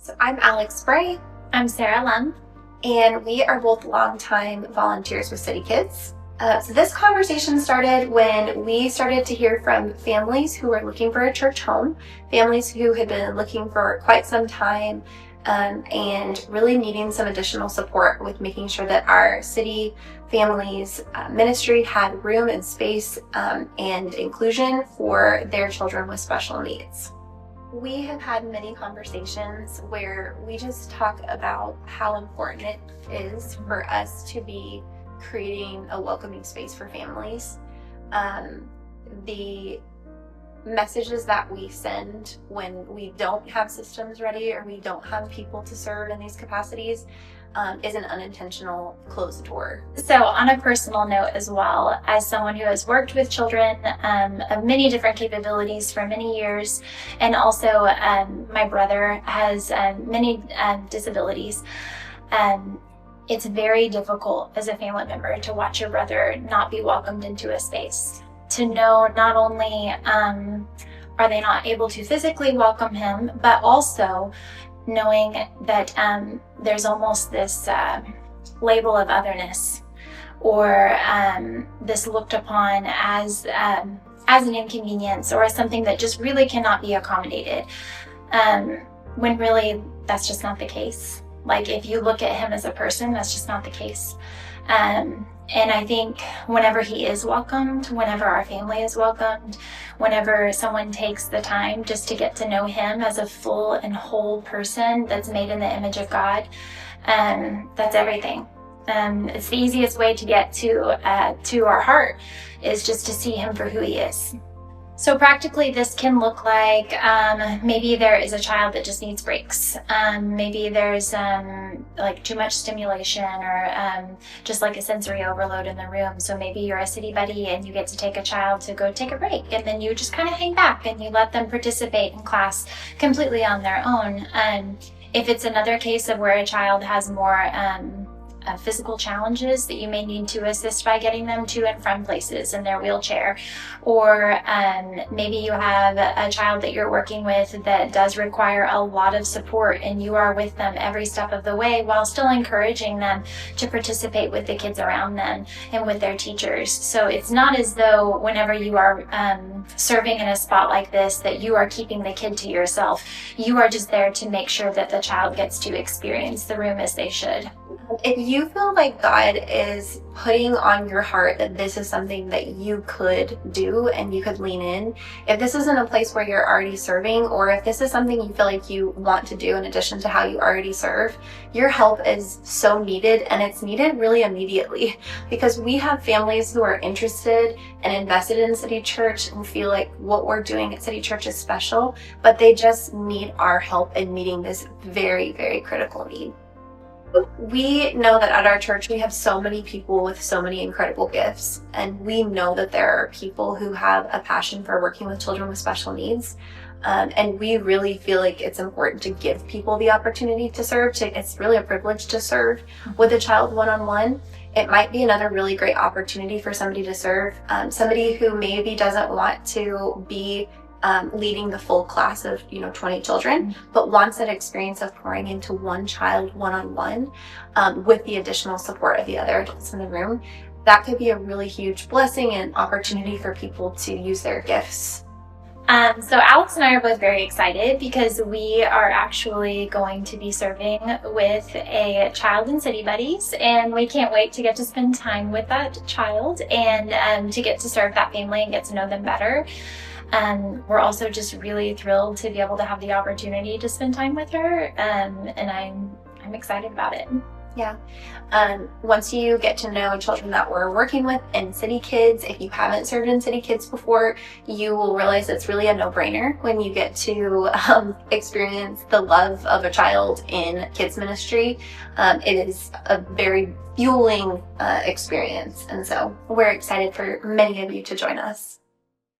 So I'm Alex Bray, I'm Sarah Lum. and we are both longtime volunteers with City Kids. So this conversation started when we started to hear from families who were looking for a church home, families who had been looking for quite some time, and really needing some additional support with making sure that our city families ministry had room and space and inclusion for their children with special needs. We have had many conversations where we just talk about how important it is for us to be creating a welcoming space for families. The messages that we send when we don't have systems ready or we don't have people to serve in these capacities is an unintentional closed door. So on a personal note as well, as someone who has worked with children of many different capabilities for many years, and also my brother has many disabilities, it's very difficult as a family member to watch your brother not be welcomed into a space. To know not only are they not able to physically welcome him, but also knowing that there's almost this label of otherness, or this looked upon as an inconvenience or as something that just really cannot be accommodated, when really that's just not the case. Like, if you look at him as a person, that's just not the case. And I think whenever he is welcomed, whenever our family is welcomed, whenever someone takes the time just to get to know him as a full and whole person that's made in the image of God, that's everything. It's the easiest way to get to our heart, is just to see him for who he is. So practically, this can look like maybe there is a child that just needs breaks. Maybe there's like too much stimulation, or just like a sensory overload in the room. So maybe you're a city buddy and you get to take a child to go take a break, and then you just kind of hang back and you let them participate in class completely on their own. If it's another case of where a child has more physical challenges that you may need to assist by getting them to and from places in their wheelchair, or maybe you have a child that you're working with that does require a lot of support, and you are with them every step of the way while still encouraging them to participate with the kids around them and with their teachers. So it's not as though whenever you are serving in a spot like this that you are keeping the kid to yourself. You are just there to make sure that the child gets to experience the room as they should. If you feel like God is putting on your heart that this is something that you could do and you could lean in, if this isn't a place where you're already serving, or if this is something you feel like you want to do in addition to how you already serve, your help is so needed, and it's needed really immediately, because we have families who are interested and invested in City Church and feel like what we're doing at City Church is special, but they just need our help in meeting this very, very critical need. We know that at our church we have so many people with so many incredible gifts, and we know that there are people who have a passion for working with children with special needs, and we really feel like it's important to give people the opportunity to serve. It's really a privilege to serve with a child one-on-one. It might be another really great opportunity for somebody to serve, somebody who maybe doesn't want to be leading the full class of 20 children, but wants that experience of pouring into one child one-on-one with the additional support of the other adults in the room. That could be a really huge blessing and opportunity for people to use their gifts. So Alex and I are both very excited because we are actually going to be serving with a child in City Buddies, and we can't wait to get to spend time with that child and to get to serve that family and get to know them better. We're also just really thrilled to be able to have the opportunity to spend time with her, and I'm excited about it. Yeah. Once you get to know children that we're working with in City Kids, if you haven't served in City Kids before, you will realize it's really a no-brainer when you get to experience the love of a child in kids ministry. It is a very fueling experience, and so we're excited for many of you to join us.